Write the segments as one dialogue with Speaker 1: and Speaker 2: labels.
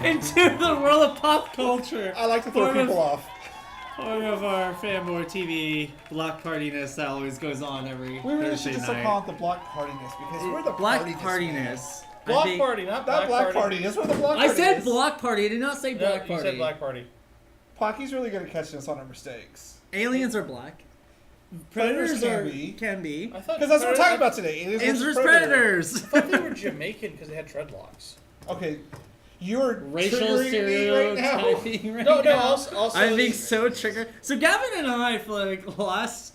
Speaker 1: into the world of pop culture.
Speaker 2: I like to throw people off.
Speaker 1: Part of our Fanboy TV block partiness that always goes on every
Speaker 2: We really
Speaker 1: Thursday
Speaker 2: should just
Speaker 1: night.
Speaker 2: call it the block partiness because we're the
Speaker 1: Block
Speaker 2: partiness.
Speaker 3: Block party, not
Speaker 2: Black party. That's what the block
Speaker 1: I
Speaker 2: party
Speaker 1: said
Speaker 2: is.
Speaker 1: block party. I did not say
Speaker 3: No,
Speaker 1: black
Speaker 3: you
Speaker 1: party.
Speaker 3: said black party.
Speaker 2: Pocky's really good at catching us on our mistakes.
Speaker 1: Aliens are black.
Speaker 2: Predators
Speaker 1: Predators
Speaker 2: can be.
Speaker 3: I thought
Speaker 2: Because that's what we're talking
Speaker 3: Predator-
Speaker 2: about today. Aliens
Speaker 1: Aliens
Speaker 2: versus
Speaker 1: Predators.
Speaker 3: I thought they were Jamaican because they had dreadlocks.
Speaker 2: Okay, you're
Speaker 1: Racial
Speaker 2: triggering me right now.
Speaker 1: stereotyping right
Speaker 3: No,
Speaker 1: now.
Speaker 3: also
Speaker 1: I'm being so triggered. So Gavin and I, for like the last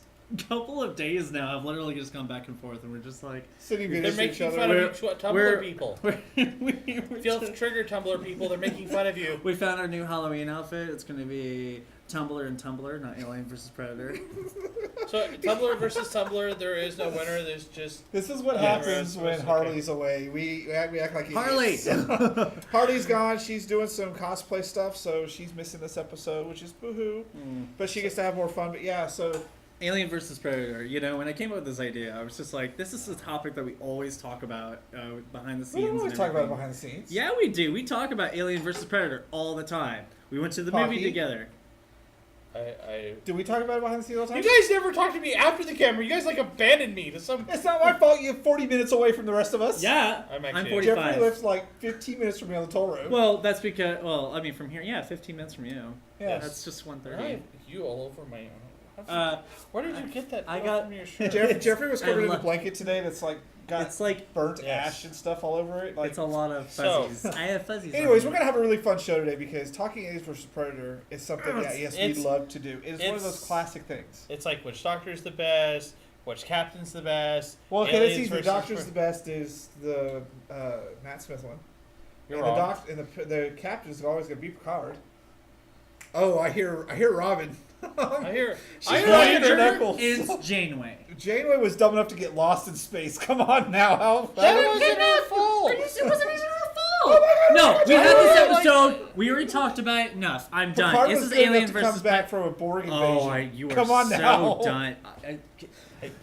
Speaker 1: couple of days now, have literally just gone back and forth, and we're just like
Speaker 2: Sitting
Speaker 3: They're
Speaker 2: next to each
Speaker 3: making
Speaker 2: other.
Speaker 3: fun of each Tumblr people.
Speaker 1: we're
Speaker 3: Feel
Speaker 1: just-
Speaker 3: trigger Tumblr people. They're making fun of you.
Speaker 1: we found our new Halloween outfit. It's going to be Tumblr and Tumblr, not Alien versus Predator.
Speaker 3: So Tumblr versus Tumblr. There is no winner. There's just
Speaker 2: This is what
Speaker 3: Yeah,
Speaker 2: happens
Speaker 3: okay.
Speaker 2: when Harley's away. We act like
Speaker 1: Harley!
Speaker 2: idiots. Harley's gone. She's doing some cosplay stuff, so she's missing this episode, which is boohoo. But she gets to have more fun. But yeah, so
Speaker 1: Alien versus Predator. You know, when I came up with this idea, I was just like, this is a topic that we always talk about behind the scenes.
Speaker 2: we don't always
Speaker 1: and
Speaker 2: talk about it
Speaker 1: everything.
Speaker 2: behind the scenes.
Speaker 1: Yeah, we do. We talk about Alien versus Predator all the time. We went to the movie
Speaker 2: Pocky?
Speaker 1: together.
Speaker 2: Do we talk about it behind the scenes all the time?
Speaker 3: You guys never talk to me after the camera. You guys like abandoned me to some.
Speaker 2: It's not my fault. You're 40 minutes away from the rest of us.
Speaker 1: Yeah,
Speaker 3: I'm
Speaker 1: I'm
Speaker 3: actually-
Speaker 1: 45.
Speaker 2: Jeffrey lives like 15 minutes from me on the toll road.
Speaker 1: Well, that's because, well, I mean, from here, yeah, 15 minutes from you.
Speaker 2: yeah.
Speaker 1: That's just 1:30.
Speaker 3: Right. You all over my. Where did you get that?
Speaker 1: I
Speaker 3: off
Speaker 1: got-
Speaker 3: from your shirt?
Speaker 2: Jeffrey was covered
Speaker 1: I
Speaker 2: in a
Speaker 1: lo-
Speaker 2: blanket today that's like got
Speaker 1: It's like,
Speaker 2: burnt
Speaker 3: Yes.
Speaker 2: ash and stuff all over it. Like,
Speaker 1: it's a lot of
Speaker 3: So-
Speaker 1: fuzzies. I have fuzzies.
Speaker 2: anyways,
Speaker 1: on
Speaker 2: we're
Speaker 1: me.
Speaker 2: gonna have a really fun show today because talking aliens versus predator is something that yes we'd
Speaker 3: It's-
Speaker 2: love to do. It's one of
Speaker 3: it's-
Speaker 2: those classic things.
Speaker 3: It's like which doctor's the best, which captain's the best.
Speaker 2: Well, okay, let's
Speaker 3: Aliens
Speaker 2: see. The
Speaker 3: versus
Speaker 2: doctor's the best is the Matt Smith one.
Speaker 3: You're
Speaker 2: and
Speaker 3: wrong.
Speaker 2: the captain's always gonna be Picard. Oh, I hear Robin.
Speaker 3: I hear.
Speaker 2: She's
Speaker 3: I hear
Speaker 2: biting her
Speaker 3: Ranger.
Speaker 2: knuckles.
Speaker 1: It's Janeway.
Speaker 2: Janeway was dumb enough to get lost in space. Come on now, how?
Speaker 3: That wasn't her fault.
Speaker 1: It wasn't even her fault.
Speaker 2: Oh my God,
Speaker 1: No,
Speaker 2: oh my
Speaker 1: we
Speaker 2: God,
Speaker 1: had this
Speaker 2: Janeway,
Speaker 1: episode. We already talked about it enough. I'm done.
Speaker 2: Picard
Speaker 1: This
Speaker 2: was
Speaker 1: is
Speaker 2: good enough
Speaker 1: Alien
Speaker 2: to
Speaker 1: versus
Speaker 2: come back from a Borg invasion.
Speaker 1: Oh, you are
Speaker 2: Come on
Speaker 1: so
Speaker 2: now.
Speaker 1: done.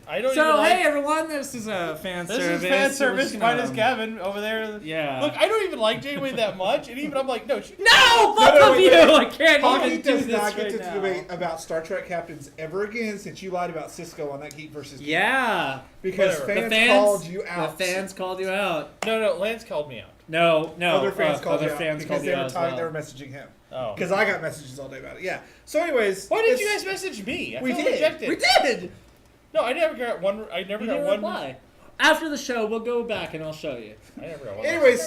Speaker 3: I don't
Speaker 1: So,
Speaker 3: even like.
Speaker 1: hey everyone, this is a fan
Speaker 3: This
Speaker 1: service.
Speaker 3: is fan service.
Speaker 1: We're just
Speaker 3: Mine is
Speaker 1: gonna-
Speaker 3: Gavin over there.
Speaker 1: Yeah.
Speaker 3: Look, I don't even like Janeway that much, and even I'm like, no, she.
Speaker 1: No, both
Speaker 2: No,
Speaker 1: of
Speaker 2: wait,
Speaker 1: you!
Speaker 2: wait.
Speaker 1: I can't
Speaker 2: Pocky
Speaker 1: even do
Speaker 2: does
Speaker 1: this
Speaker 2: not get
Speaker 1: right
Speaker 2: to
Speaker 1: now.
Speaker 2: debate about Star Trek captains ever again since you lied about Cisco on that Geek versus Geek.
Speaker 1: Yeah.
Speaker 2: Because
Speaker 3: Whatever.
Speaker 2: fans, called you out.
Speaker 1: The fans called you out.
Speaker 3: No, Lance called me out.
Speaker 1: No.
Speaker 2: Other fans called
Speaker 1: other
Speaker 2: you out
Speaker 1: fans
Speaker 2: because
Speaker 1: called
Speaker 2: they
Speaker 1: you
Speaker 2: were
Speaker 1: out as
Speaker 2: talking,
Speaker 1: well.
Speaker 2: they were messaging him.
Speaker 3: Oh.
Speaker 2: Because I got messages all day about it. Yeah. So, anyways,
Speaker 3: Why did you
Speaker 2: it's-
Speaker 3: guys message me? I
Speaker 2: We
Speaker 3: feel
Speaker 2: did.
Speaker 3: rejected.
Speaker 1: We did.
Speaker 3: No, I never got one. I never
Speaker 1: You
Speaker 3: got
Speaker 1: didn't
Speaker 3: one.
Speaker 1: reply. After the show, we'll go back and I'll show you.
Speaker 3: I never got one.
Speaker 2: Anyways,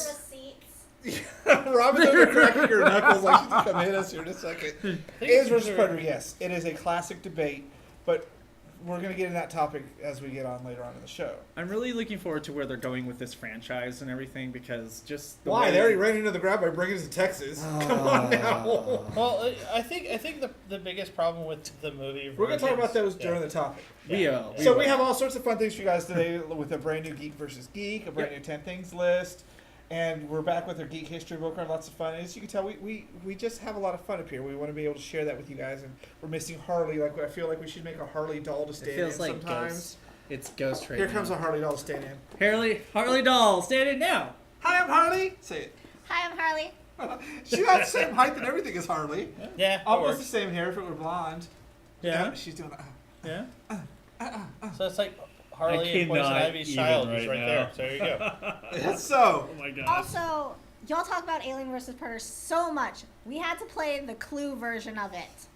Speaker 4: Receipts.
Speaker 2: Robin's over cracking her knuckles like she's going to come hit us here in a second. Aliens versus
Speaker 3: are-
Speaker 2: Predator, yes. It is a classic debate, but we're going to get in that topic as we get on later on in the show.
Speaker 1: I'm really looking forward to where they're going with this franchise and everything because just the
Speaker 2: Why?
Speaker 1: way-
Speaker 2: They already ran into the ground by bringing us to Texas. Come on now.
Speaker 3: Well, I think the biggest problem with the movie.
Speaker 2: We're going to talk about those
Speaker 3: Yeah.
Speaker 2: during the topic. So we have all sorts of fun things for you guys today with a brand new Geek versus Geek, a brand new 10 things list, and we're back with our Geek History Book. We're lots of fun. As you can tell, we just have a lot of fun up here. We want to be able to share that with you guys, and we're missing Harley. Like I feel like we should make a Harley doll to
Speaker 1: It
Speaker 2: stand
Speaker 1: feels
Speaker 2: in
Speaker 1: like
Speaker 2: sometimes.
Speaker 1: Ghost. It's Ghost right
Speaker 2: Here
Speaker 1: now.
Speaker 2: comes a Harley doll to stand in.
Speaker 1: Harley doll, stand in now.
Speaker 2: Hi, I'm Harley. Say it.
Speaker 4: Hi, I'm Harley.
Speaker 2: She's got the same height and everything as Harley.
Speaker 3: Yeah, that
Speaker 2: Almost the
Speaker 3: works.
Speaker 2: same hair if it were blonde.
Speaker 1: Yeah.
Speaker 2: She's doing that.
Speaker 1: Yeah.
Speaker 3: So it's like Harley and Poison
Speaker 1: cannot
Speaker 3: Ivy's
Speaker 1: even
Speaker 3: child
Speaker 1: right
Speaker 3: is right
Speaker 1: now.
Speaker 3: there. So there you go.
Speaker 2: So,
Speaker 1: Oh my god.
Speaker 4: Also, y'all talk about Alien vs. Predator so much. We had to play the Clue version of it.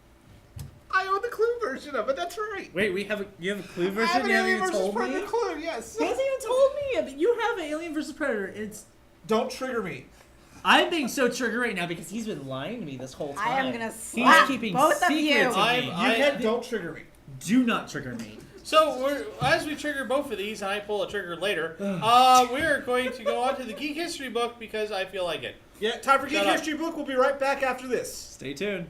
Speaker 2: I own the Clue version of it. That's right.
Speaker 1: Wait, you have a Clue
Speaker 2: I
Speaker 1: version?
Speaker 2: have an
Speaker 1: You haven't
Speaker 2: Alien
Speaker 1: even
Speaker 2: versus
Speaker 1: told me?
Speaker 2: Predator Clue. Yes.
Speaker 1: He hasn't even told me. You have Alien versus Predator.
Speaker 2: Don't trigger me.
Speaker 1: I'm being so triggered right now because he's been lying to me this whole time.
Speaker 4: I am gonna
Speaker 1: He's
Speaker 4: slap
Speaker 1: keeping
Speaker 4: both of you.
Speaker 1: secrets of
Speaker 3: I'm-
Speaker 1: me.
Speaker 3: I-
Speaker 2: Don't trigger me.
Speaker 1: Do not trigger me.
Speaker 3: So as we trigger both of these, and I pull a trigger later, we're going to go on to the Geek History Book because I feel like it.
Speaker 2: Yeah, time for Geek
Speaker 3: Shut up.
Speaker 2: History Book. We'll be right back after this.
Speaker 1: Stay tuned.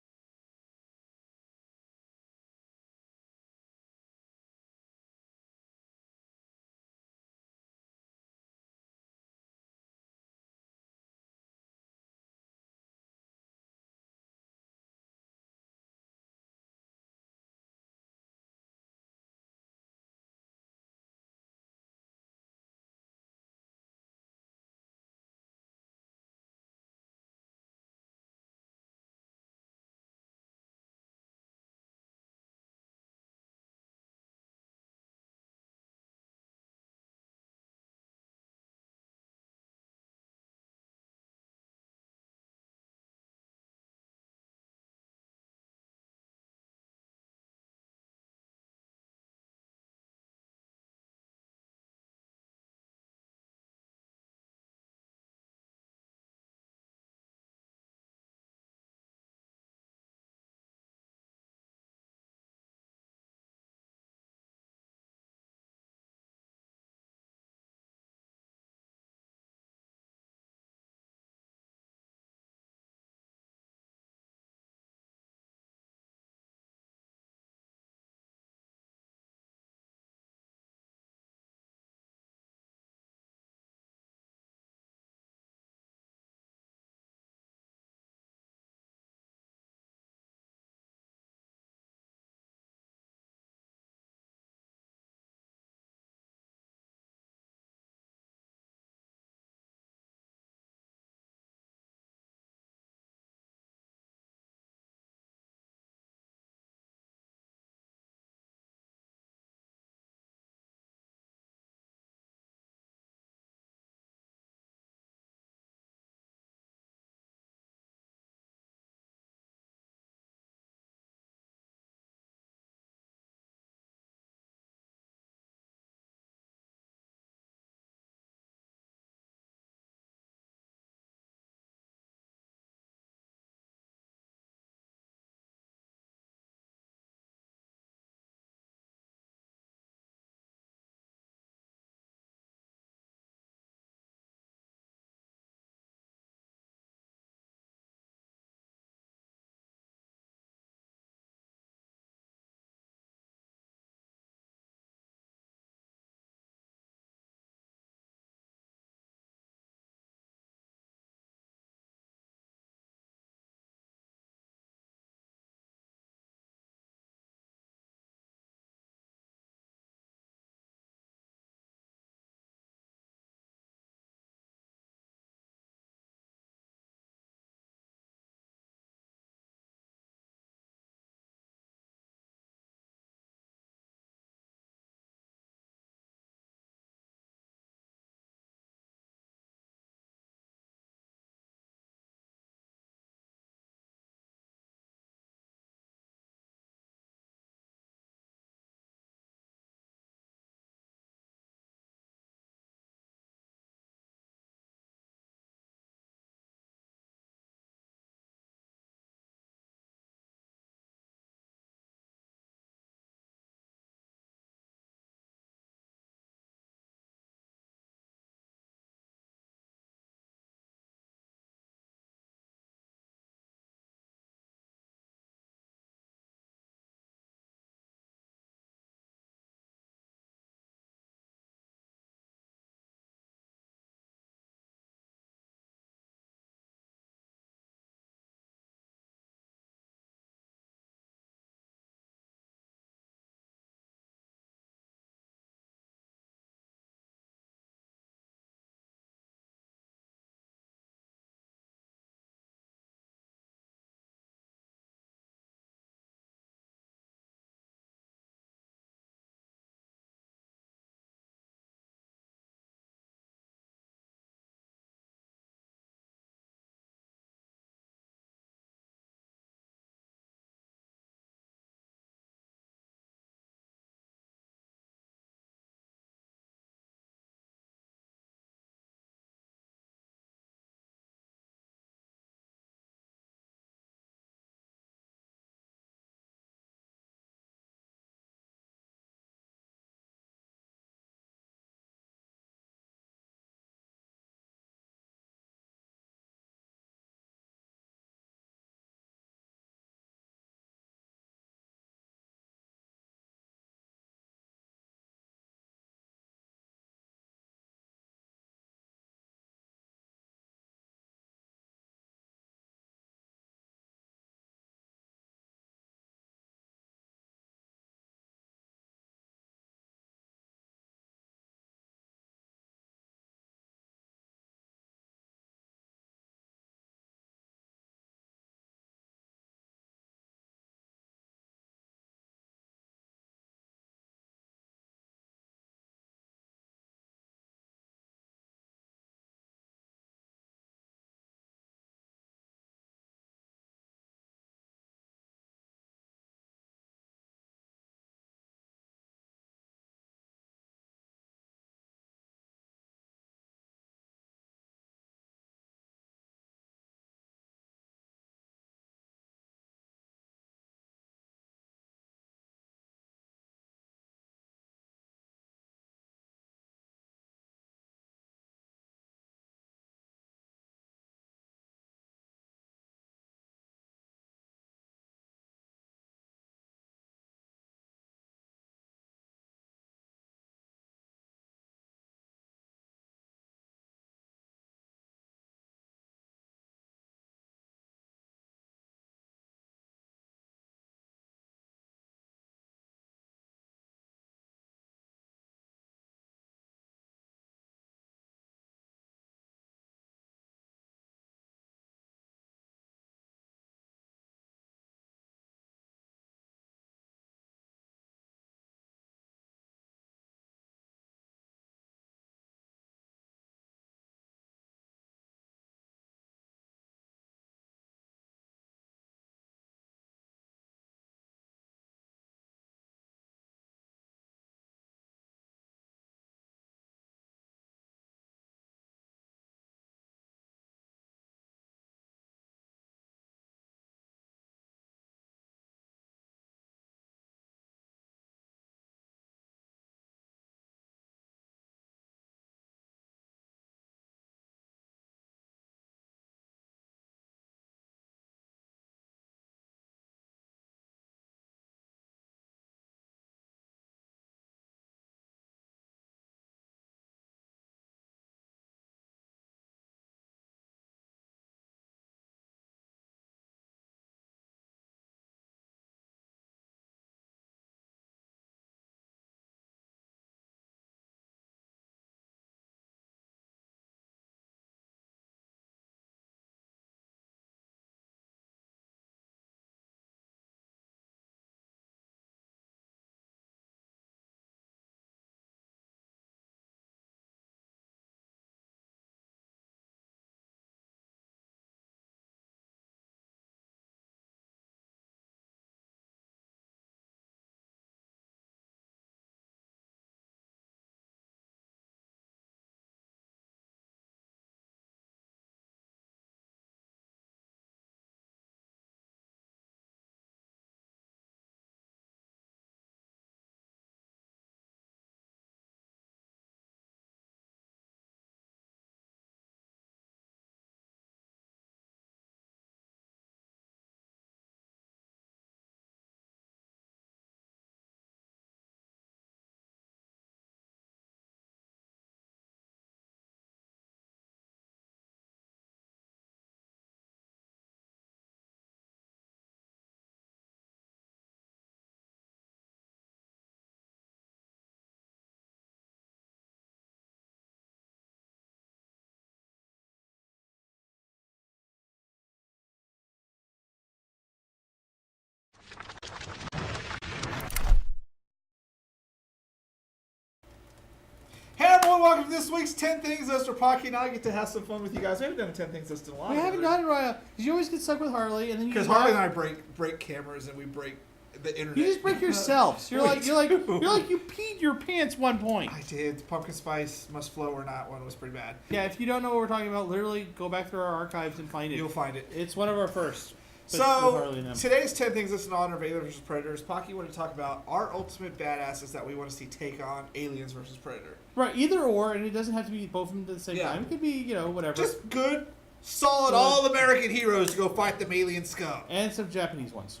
Speaker 2: welcome to this week's 10 Things List where Pocky and I get to have some fun with you guys. We haven't done a 10 Things List in a while.
Speaker 3: We haven't done it right because you always get stuck with Harley, and then
Speaker 2: because Harley and I break cameras and we break the internet.
Speaker 3: You just break yourselves. You're like you peed your pants one point.
Speaker 2: I did. Pumpkin spice must flow or not one was pretty bad.
Speaker 3: Yeah, if you don't know what we're talking about, literally go back through our archives and find it.
Speaker 2: You'll find it.
Speaker 3: It's one of our first.
Speaker 2: So today's 10 Things List in honor of Alien vs. Predators. Pocky wanted to talk about our ultimate badasses that we want to see take on Aliens vs. Predator.
Speaker 3: Right, either or, and it doesn't have to be both of them at the same time. It could be, whatever.
Speaker 2: Just good, solid, all-American heroes to go fight them alien scum.
Speaker 3: And some Japanese ones.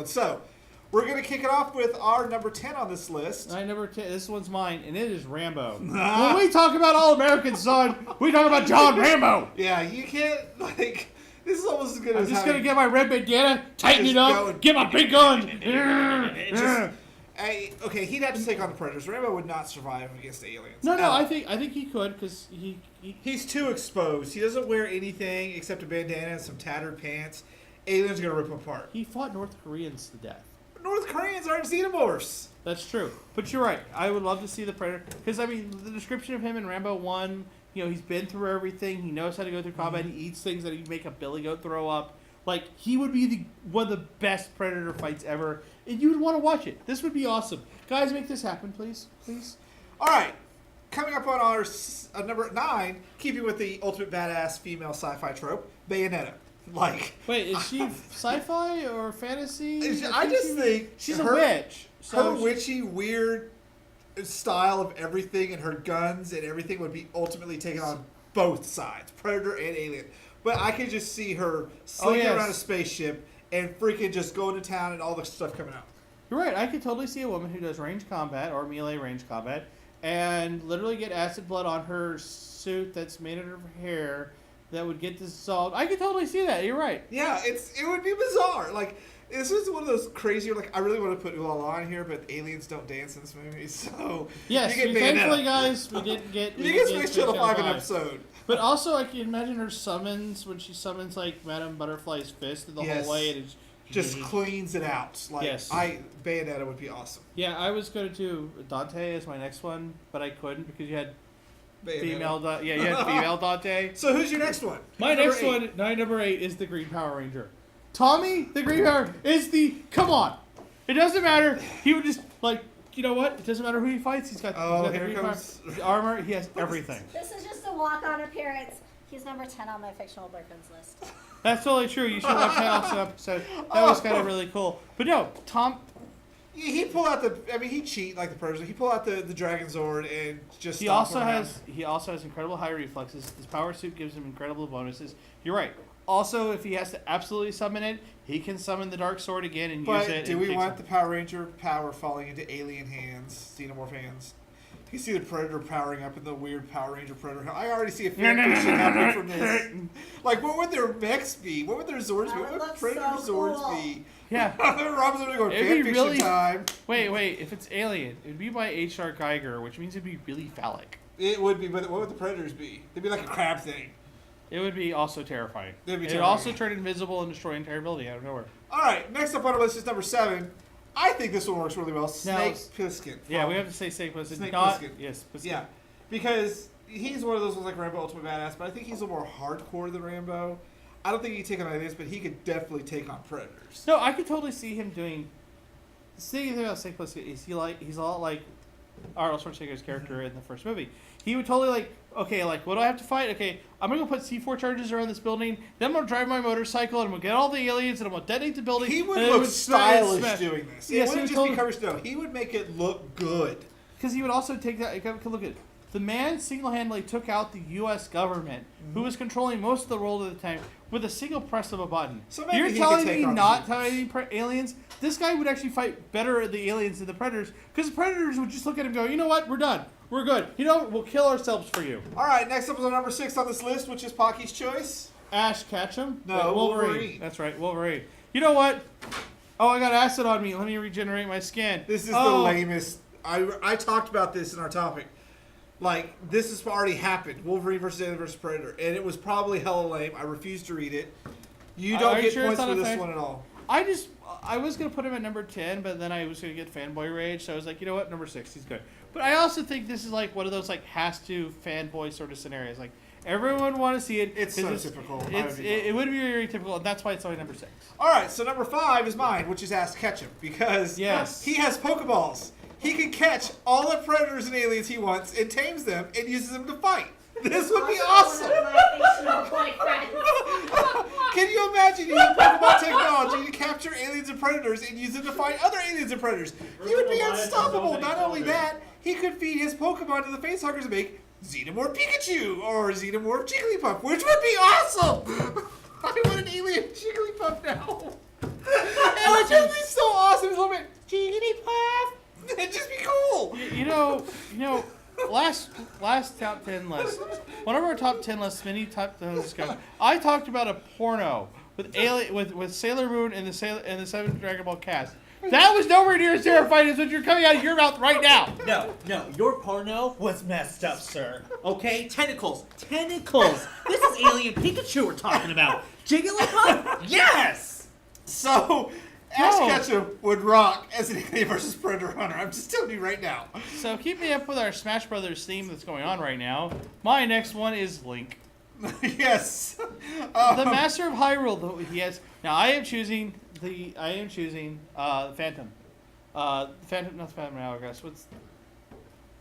Speaker 2: So, we're going to kick it off with our number 10 on this list.
Speaker 3: Number 10, this one's mine, and it is Rambo. When we talk about all-Americans, son, we talk about John Rambo.
Speaker 2: Yeah, you can't, this is almost as good as
Speaker 3: I'm just going to get my red bandana, tighten it up, get my big gun.
Speaker 2: Okay, he'd have to take on the Predators. Rambo would not survive against aliens.
Speaker 3: No, I think he could because
Speaker 2: he's too exposed. He doesn't wear anything except a bandana and some tattered pants. Aliens are going to rip him apart.
Speaker 3: He fought North Koreans to death.
Speaker 2: North Koreans aren't xenomorphs.
Speaker 3: That's true. But you're right. I would love to see the Predator. Because, the description of him in Rambo 1, he's been through everything. He knows how to go through combat. He eats things that he'd make a billy goat throw up. He would be one of the best Predator fights ever. And you would want to watch it. This would be awesome. Guys, make this happen, please. Please.
Speaker 2: All right. Coming up on our number 9, keeping with the ultimate badass female sci-fi trope, Bayonetta.
Speaker 3: Wait, is she sci-fi or fantasy?
Speaker 2: I just think
Speaker 3: she's a witch.
Speaker 2: So her witchy, weird style of everything and her guns and everything would be ultimately taken on both sides, Predator and Alien. But I could just see her slinking around a spaceship and freaking just going to town and all the stuff coming out.
Speaker 3: You're right. I could totally see a woman who does range combat or melee range combat and literally get acid blood on her suit that's made out of hair that would get dissolved. I could totally see that. You're right.
Speaker 2: Yeah, it would be bizarre. This is one of those crazier. I really want to put Ulala in here, but aliens don't dance in this movie, so
Speaker 3: yes. Thankfully, guys, we didn't get.
Speaker 2: You get Space Shuttle 5 an episode.
Speaker 3: But also, I can imagine her summons when she summons Madame Butterfly's fist in the hallway, and it
Speaker 2: just cleans it out. Bayonetta would be awesome.
Speaker 3: Yeah, I was going to do Dante as my next one, but I couldn't because you had. Female Dante.
Speaker 2: So who's your next one?
Speaker 3: My next one, number 8, is the Green Power Ranger. Tommy, the Green Power, is come on. It doesn't matter. He would just, you know what? It doesn't matter who he fights. He's got the Green Power, the armor. He has everything.
Speaker 4: This is just a walk-on appearance. He's number 10 on my fictional boyfriend's list.
Speaker 3: That's totally true. You should watch that episode. That was kind of really cool. But no,
Speaker 2: he pull out he cheat like the Predators. He pull out the Dragon Zord and just.
Speaker 3: He also has incredible high reflexes. His power suit gives him incredible bonuses. You're right. Also, if he has to absolutely summon it, he can summon the Dark Sword again and use it.
Speaker 2: But do we want the Power Ranger power falling into alien hands, xenomorph hands? You see the Predator powering up in the weird Power Ranger Predator. I already see a fanfiction happening from this. What would their mechs be? What would their Zords be? What would Predator Zords be?
Speaker 3: Yeah.
Speaker 2: Rob's going to go fanfiction time.
Speaker 3: Wait. If it's Alien, it would be by H.R. Geiger, which means it would be really phallic.
Speaker 2: It would be, but what would the Predators be? They'd be like a crab thing.
Speaker 3: It would be also terrifying. It would also turn invisible and destroy an entire building out of nowhere.
Speaker 2: All right, next up on our list is number 7. I think this one works really well. Snake Plissken.
Speaker 3: Yeah, we have to say Snake Plissken.
Speaker 2: Snake Plissken.
Speaker 3: Yes, Plissken.
Speaker 2: Yeah, because he's one of those ones like Rambo Ultimate Badass, but I think he's a little more hardcore than Rambo. I don't think he can take on aliens, but he could definitely take on Predators.
Speaker 3: No, I could totally see him doing. The thing about Snake Plissken is he's a lot like Arnold Schwarzenegger's character in the first movie. He would totally what do I have to fight? Okay, I'm going to put C4 charges around this building, then I'm going to drive my motorcycle, and I'm going to get all the aliens, and I'm going to detonate the building.
Speaker 2: He would look stylish doing this. Yes, it wouldn't just be cover snow. He would make it look good.
Speaker 3: Because he would also take that, look at it. The man single-handedly took out the U.S. government, who was controlling most of the world at the time, with a single press of a button.
Speaker 2: So maybe
Speaker 3: you're telling me not to have any aliens? This guy would actually fight better at the aliens than the Predators, because the Predators would just look at him and go, you know what, we're done. We're good. We'll kill ourselves for you.
Speaker 2: All right, next up is our number 6 on this list, which is Pocky's choice.
Speaker 3: Ash Ketchum?
Speaker 2: No, Wolverine.
Speaker 3: That's right, Wolverine. You know what? Oh, I got acid on me. Let me regenerate my skin.
Speaker 2: This is the lamest. I talked about this in our topic. This has already happened. Wolverine versus Alien versus Predator. And it was probably hella lame. I refuse to read it. You don't get points for this one at all.
Speaker 3: I was gonna put him at number 10, but then I was gonna get fanboy rage, so I was like, you know what, number 6, he's good. But I also think this is like one of those like has to fanboy sort of scenarios. Like everyone want to see it.
Speaker 2: It's so typical.
Speaker 3: It would be very typical, and that's why it's only number 6.
Speaker 2: All right, so number 5 is mine, which is Ask Ketchum, because he has Pokeballs. He can catch all the predators and aliens he wants and tames them and uses them to fight. This would be awesome. Can you imagine using Pokemon technology to capture aliens and predators and use them to fight other aliens and predators? He would be unstoppable. Not only that, he could feed his Pokemon to the facehuggers and make Xenomorph Pikachu or Xenomorph Jigglypuff, which would be awesome. I want an alien Jigglypuff now. It would just be so awesome. It's a little bit Jigglypuff. It'd just be cool.
Speaker 3: You know. Last top 10 list. One of our top 10 lists, many top 10 lists ago, I talked about a porno with Sailor Moon and the 7th Dragon Ball cast. That was nowhere near as terrifying as what you're coming out of your mouth right now.
Speaker 5: No, your porno was messed up, sir. Okay, tentacles. This is Alien Pikachu we're talking about. Jigglypuff? Yes.
Speaker 2: So. Ash Ketchum would rock as an alien versus predator hunter. I'm just telling you right now.
Speaker 3: So keep me up with our Smash Brothers theme that's going on right now. My next one is Link.
Speaker 2: Yes.
Speaker 3: The Master of Hyrule. Though he has. Now I am choosing Phantom. Not the Phantom Hourglass. The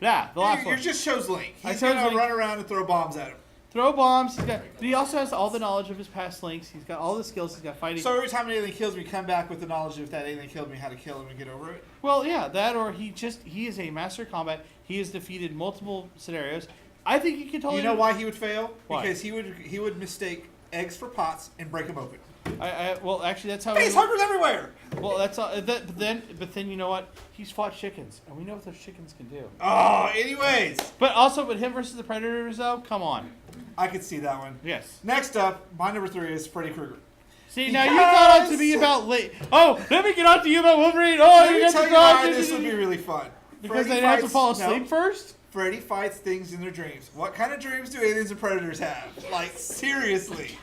Speaker 3: last one.
Speaker 2: You just chose Link.
Speaker 3: I
Speaker 2: He's
Speaker 3: chose
Speaker 2: gonna
Speaker 3: Link.
Speaker 2: run around and throw bombs at him.
Speaker 3: Throw bombs. But he also has all the knowledge of his past Links. He's got all the skills. He's got fighting.
Speaker 2: So every time an alien kills me, come back with the knowledge of if that alien killed me, how to kill him and get over it?
Speaker 3: Well, yeah, that or he is a master of combat. He has defeated multiple scenarios. I think he could totally.
Speaker 2: You know why he would fail?
Speaker 3: Why?
Speaker 2: Because he would mistake eggs for pots and break them open.
Speaker 3: Well, actually, that's how.
Speaker 2: Facehuggers everywhere.
Speaker 3: Well, that's all. But then you know what? He's fought chickens, and we know what those chickens can do.
Speaker 2: Oh, anyways.
Speaker 3: But him versus the Predators, though. Come on.
Speaker 2: I could see that one.
Speaker 3: Yes.
Speaker 2: Next up, my number 3 is Freddy Krueger.
Speaker 3: See, now you got on to me about let me get on to you about Wolverine. Oh,
Speaker 2: Let
Speaker 3: you
Speaker 2: me
Speaker 3: got
Speaker 2: tell
Speaker 3: the
Speaker 2: you why
Speaker 3: dog.
Speaker 2: this would be really fun.
Speaker 3: Because
Speaker 2: Freddy
Speaker 3: they'd have to
Speaker 2: fights-
Speaker 3: fall asleep first.
Speaker 2: Freddy fights things in their dreams. What kind of dreams do aliens and predators have? Like, seriously.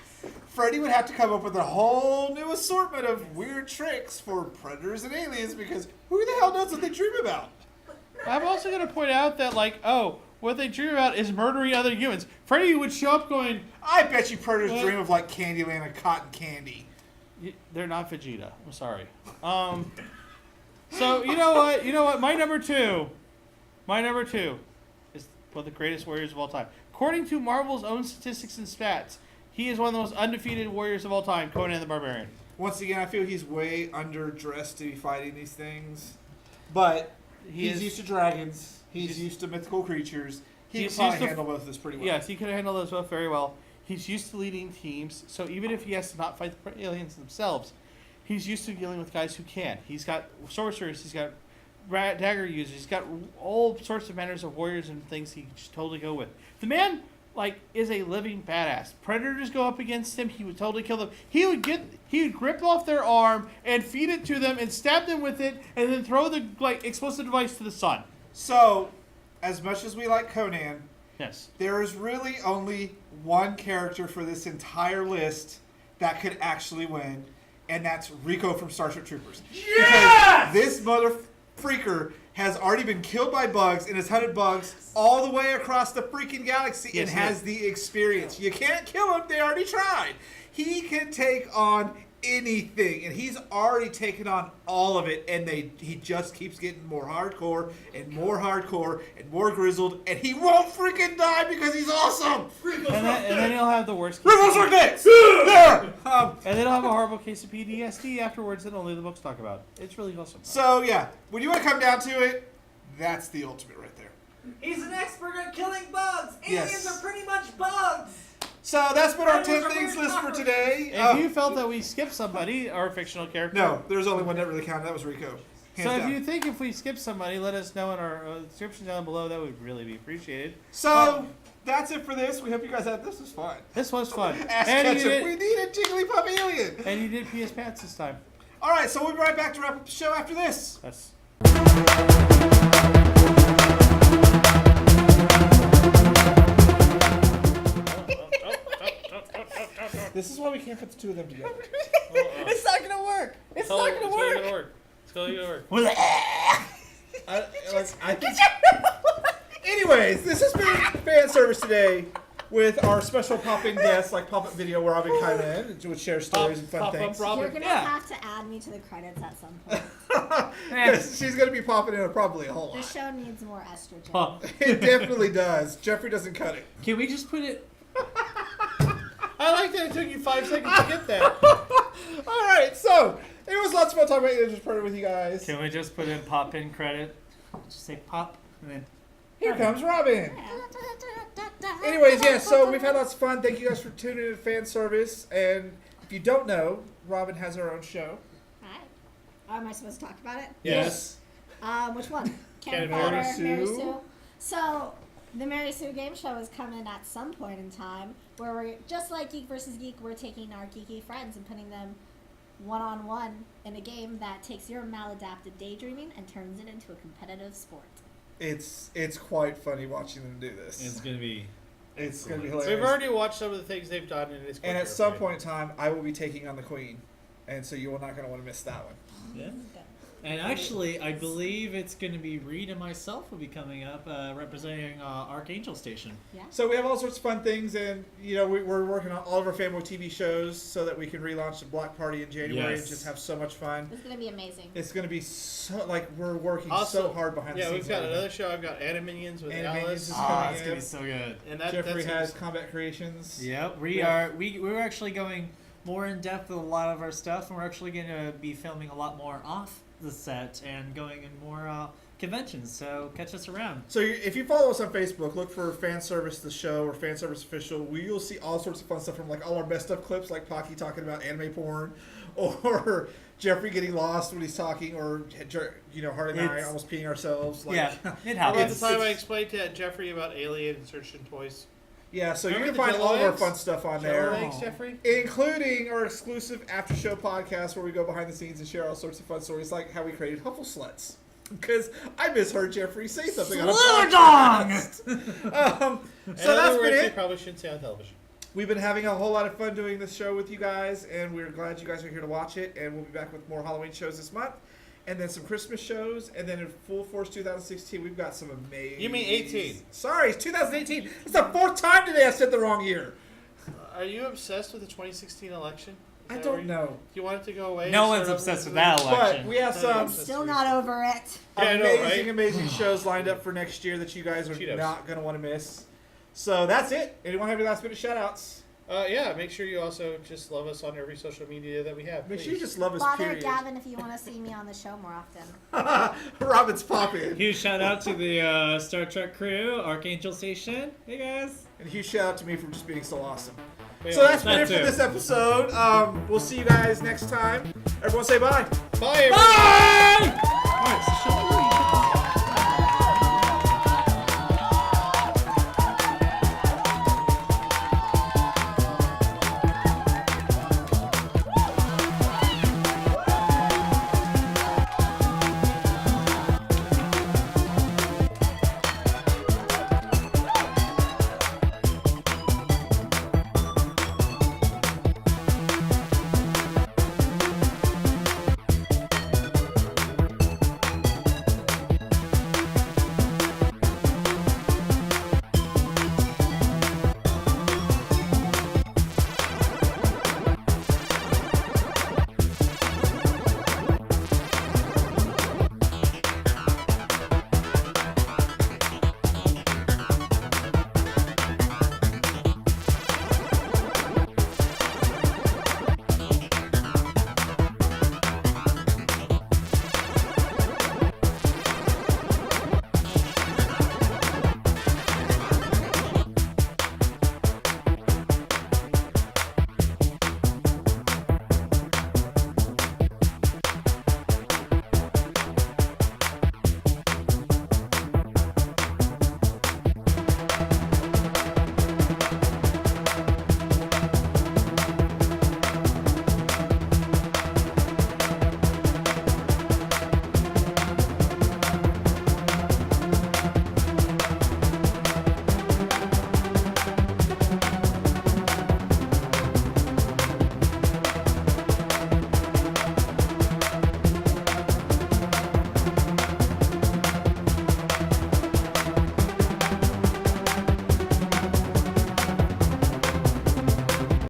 Speaker 2: Freddy would have to come up with a whole new assortment of weird tricks for predators and aliens because who the hell knows what they dream about?
Speaker 3: I'm also going to point out that, what they dream about is murdering other humans. Freddy would show up going,
Speaker 2: I bet you predators dream of, like, Candyland and cotton candy.
Speaker 3: they're not Vegeta. I'm sorry. So, you know what? My number two is one of the greatest warriors of all time. According to Marvel's own statistics and stats, he is one of the most undefeated warriors of all time, Conan the Barbarian.
Speaker 2: Once again, I feel he's way underdressed to be fighting these things. But he's used to dragons. He's used to mythical creatures. He can probably handle both of this pretty well.
Speaker 3: Yes, he could handle those both very well. He's used to leading teams, so even if he has to not fight the aliens themselves, he's used to dealing with guys who can. He's got sorcerers, he's got dagger users, he's got all sorts of manners of warriors and things he just totally go with. The man, is a living badass. Predators go up against him, he would totally kill them. He would grip off their arm and feed it to them and stab them with it and then throw the explosive device to the sun.
Speaker 2: So, as much as we like Conan,
Speaker 3: Yes.
Speaker 2: there is really only one character for this entire list that could actually win, and that's Rico from Starship Troopers. Yes! Because this mother freaker has already been killed by bugs and has hunted bugs all the way across the freaking galaxy and has the experience. You can't kill him. They already tried. He can take on anything, and he's already taken on all of it, and he just keeps getting more hardcore and more grizzled, and he won't freaking die because he's awesome.
Speaker 3: And then he'll have the worst case.
Speaker 2: Rico's like this. There.
Speaker 3: And then he'll have a horrible case of PTSD afterwards that only the books talk about. It's really awesome.
Speaker 2: So yeah, when you want to come down to it, that's the ultimate right there.
Speaker 5: He's an expert at killing bugs. Aliens are pretty much bugs.
Speaker 2: So that's been our 10 things list for today.
Speaker 3: If you felt that we skipped somebody or a fictional character.
Speaker 2: No, there's only one that really counted. That was Rico. Hands
Speaker 3: So
Speaker 2: down.
Speaker 3: if you think if we skipped somebody, let us know in our description down below. That would really be appreciated.
Speaker 2: So that's it for this. We hope you guys had this was fun.
Speaker 3: This was fun.
Speaker 2: Ask Ketchup, we need a Jigglypuff alien.
Speaker 3: And you did PS Pants this time.
Speaker 2: All right, so we'll be right back to wrap up the show after this.
Speaker 3: That's.
Speaker 2: This is why we can't put the two of them together.
Speaker 4: It's
Speaker 2: not gonna work. It's not gonna work.
Speaker 3: It's totally gonna work.
Speaker 2: I think. Anyways, this has been fan service today with our special pop-in guests, like pop-up video where Robin come in and would share stories and fun
Speaker 3: Pop-up
Speaker 2: things.
Speaker 3: Robin.
Speaker 4: You're gonna have to add me to the credits at some point.
Speaker 2: Yes, she's gonna be popping in probably a whole
Speaker 4: The
Speaker 2: lot.
Speaker 4: show needs more estrogen.
Speaker 1: Huh.
Speaker 2: It definitely does. Jeffrey doesn't cut it.
Speaker 1: Can we just put it?
Speaker 3: I like that it took you 5 seconds to get that.
Speaker 2: All right, so it was lots of fun talking about Alien vs. Predator with you guys.
Speaker 1: Can we just put in pop-in credit? Just say pop and then.
Speaker 2: Here comes Robin. Anyways, yeah, so we've had lots of fun. Thank you guys for tuning in to Fan Service. And if you don't know, Robin has her own show.
Speaker 4: Hi. Am I supposed to talk about it?
Speaker 2: Yes.
Speaker 4: Which one?
Speaker 3: Ken
Speaker 4: Potter,
Speaker 2: Mary
Speaker 4: Mary
Speaker 2: Sue.
Speaker 4: Sue. So, the Mary Sue game show is coming at some point in time where we're, just like Geek vs. Geek, we're taking our geeky friends and putting them one-on-one in a game that takes your maladaptive daydreaming and turns it into a competitive sport.
Speaker 2: It's quite funny watching them do this.
Speaker 1: It's gonna be.
Speaker 2: It's going to be
Speaker 3: We've
Speaker 2: hilarious.
Speaker 3: already watched some of the things they've done, and it's.
Speaker 2: And at some point in time, I will be taking on the Queen. And so you're not going to want to miss that one.
Speaker 1: Yeah. And actually, I believe it's going to be Reed and myself will be coming up representing Archangel Station.
Speaker 4: Yeah.
Speaker 2: So we have all sorts of fun things, and we're working on all of our family TV shows so that we can relaunch the Block Party in January and
Speaker 1: Yes.
Speaker 2: just have so much fun.
Speaker 4: It's going to be amazing.
Speaker 2: It's going to be so we're working
Speaker 3: Also,
Speaker 2: so hard behind the
Speaker 3: yeah,
Speaker 2: scenes.
Speaker 3: we've got
Speaker 2: and
Speaker 3: another show. I've got Animinions with
Speaker 2: Animinions
Speaker 3: Alice.
Speaker 2: is
Speaker 1: Ah,
Speaker 2: coming
Speaker 1: it's
Speaker 2: in.
Speaker 1: gonna be so good.
Speaker 3: And
Speaker 2: Jeffrey
Speaker 3: that's
Speaker 2: has Combat Creations.
Speaker 1: Yep, we
Speaker 2: Yeah.
Speaker 1: are. We're actually going more in depth with a lot of our stuff, and we're actually going to be filming a lot more off the set and going in more conventions. So catch us around.
Speaker 2: So if you follow us on Facebook, look for Fan Service the show or Fan Service Official. You'll see all sorts of fun stuff from like all our best stuff clips, like Pocky talking about anime porn, or Jeffrey getting lost when he's talking, or Hardy and I
Speaker 1: It's-
Speaker 2: almost peeing ourselves. Like,
Speaker 1: Yeah, it
Speaker 3: How about
Speaker 1: happens.
Speaker 3: the time I explained to Jeffrey about Alien Insertion Toys?
Speaker 2: yeah. So you
Speaker 3: Remember
Speaker 2: can
Speaker 3: the
Speaker 2: find
Speaker 3: Jello
Speaker 2: all of our
Speaker 3: eggs?
Speaker 2: fun stuff on
Speaker 3: Jello
Speaker 2: there,
Speaker 3: eggs, Jeffrey?
Speaker 2: including our exclusive after show podcast where we go behind the scenes and share all sorts of fun stories, like how we created Huffle Sluts. Because I misheard Jeffrey say something on a podcast. So
Speaker 3: And
Speaker 2: that's
Speaker 3: other
Speaker 2: been
Speaker 3: words you
Speaker 2: it.
Speaker 3: probably shouldn't say on television.
Speaker 2: We've been having a whole lot of fun doing this show with you guys, and we're glad you guys are here to watch it. And we'll be back with more Halloween shows this month, and then some Christmas shows, and then in full force 2016, we've got some amazing.
Speaker 3: You mean 18.
Speaker 2: Sorry, it's 2018. It's the fourth time today I said the wrong year.
Speaker 3: Are you obsessed with the 2016 election? Is
Speaker 2: I
Speaker 3: that where
Speaker 2: don't
Speaker 3: you-
Speaker 2: know,
Speaker 3: Do you want it to go away?
Speaker 1: No
Speaker 3: and
Speaker 1: one's
Speaker 3: start
Speaker 1: obsessed
Speaker 3: over
Speaker 1: with that
Speaker 3: the-
Speaker 1: election.
Speaker 2: but we have
Speaker 3: No,
Speaker 2: some
Speaker 4: Still not over it.
Speaker 3: Yeah, I know, right?
Speaker 2: amazing shows lined up for next year that you guys are
Speaker 3: Cheetos.
Speaker 2: not going to want to miss. So that's it. Anyone have any last minute shout outs?
Speaker 3: Yeah, make sure you also just love us on every social media that we have.
Speaker 2: Make sure
Speaker 3: please.
Speaker 2: you just love us,
Speaker 4: Bother
Speaker 2: period.
Speaker 4: Gavin if you want to see me on the show more often.
Speaker 2: Robin's popping.
Speaker 1: Huge shout out to the Star Trek crew, Archangel Station. Hey guys.
Speaker 2: And a huge shout out to me for just being so awesome.
Speaker 3: Yeah,
Speaker 2: So that's been
Speaker 1: that
Speaker 2: it for
Speaker 1: too.
Speaker 2: this episode. We'll see you guys next time. Everyone say bye.
Speaker 3: Bye, everyone.
Speaker 1: Bye. All right, so shut up.